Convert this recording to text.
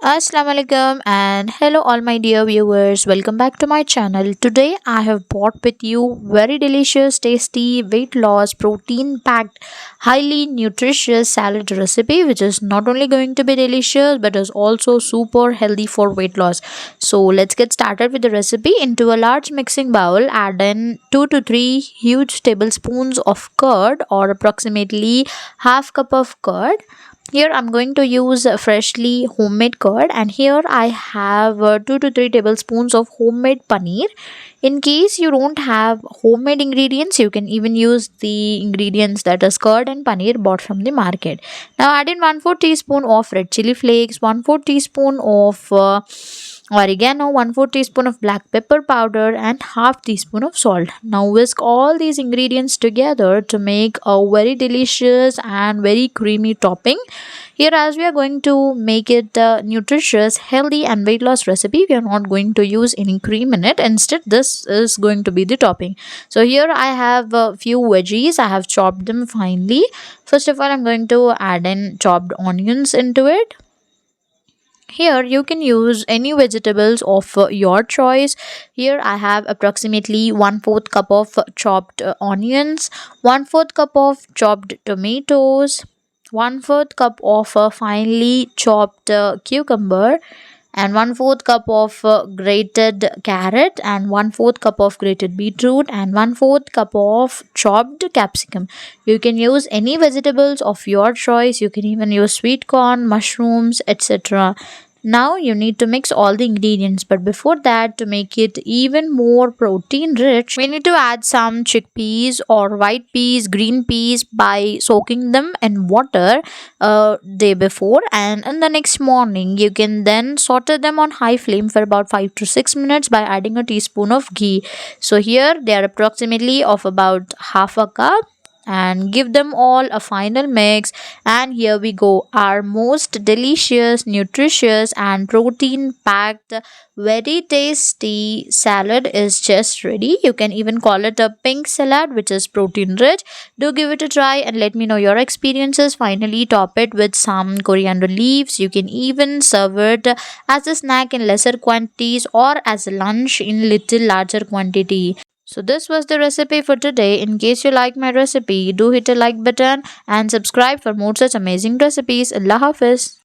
Assalamu alaikum and hello all my dear viewers, welcome back to my channel. Today I have brought with you very delicious, tasty, weight loss, protein packed, highly nutritious salad recipe which is not only going to be delicious but is also super healthy for weight loss. So let's get started with the recipe. Into a large mixing bowl, add in 2 to 3 huge tablespoons of curd or approximately half cup of curd. Here I'm going to use freshly homemade curd, and here I have 2 to 3 tablespoons of homemade paneer. In case you don't have homemade ingredients, you can even use the ingredients that is curd and paneer bought from the market. Now add in 1/4 teaspoon of red chili flakes, 1/4 teaspoon of oregano, 1/4 teaspoon of black pepper powder and half teaspoon of salt. Now whisk all these ingredients together to make a very delicious and very creamy topping. Here, as we are going to make it nutritious, healthy and weight loss recipe, we are not going to use any cream in it. Instead, this is going to be the topping. So here I have a few veggies. I have chopped them finely. First of all, I'm going to add in chopped onions into it. Here you can use any vegetables of your choice. Here I have approximately 1/4 cup of chopped onions, 1/4 cup of chopped tomatoes, 1/4 cup of finely chopped cucumber, and 1/4 cup of grated carrot, and 1/4 cup of grated beetroot, and 1/4 cup of chopped capsicum. You can use any vegetables of your choice. You can even use sweet corn, mushrooms, etc. Now you need to mix all the ingredients, but before that, to make it even more protein rich, we need to add some chickpeas or white peas, green peas by soaking them in water day before, and in the next morning you can then saute them on high flame for about 5 to 6 minutes by adding a teaspoon of ghee. So here they are approximately of about half a cup, and give them all a final mix. And here we go, our most delicious, nutritious and protein packed, very tasty salad is just ready. You can even call it a pink salad, which is protein rich. Do give it a try and let me know your experiences. Finally, top it with some coriander leaves. You can even serve it as a snack in lesser quantities or as a lunch in little larger quantity. So this was the recipe for today. In case you like my recipe, do hit a like button and subscribe for more such amazing recipes. Allah Hafiz.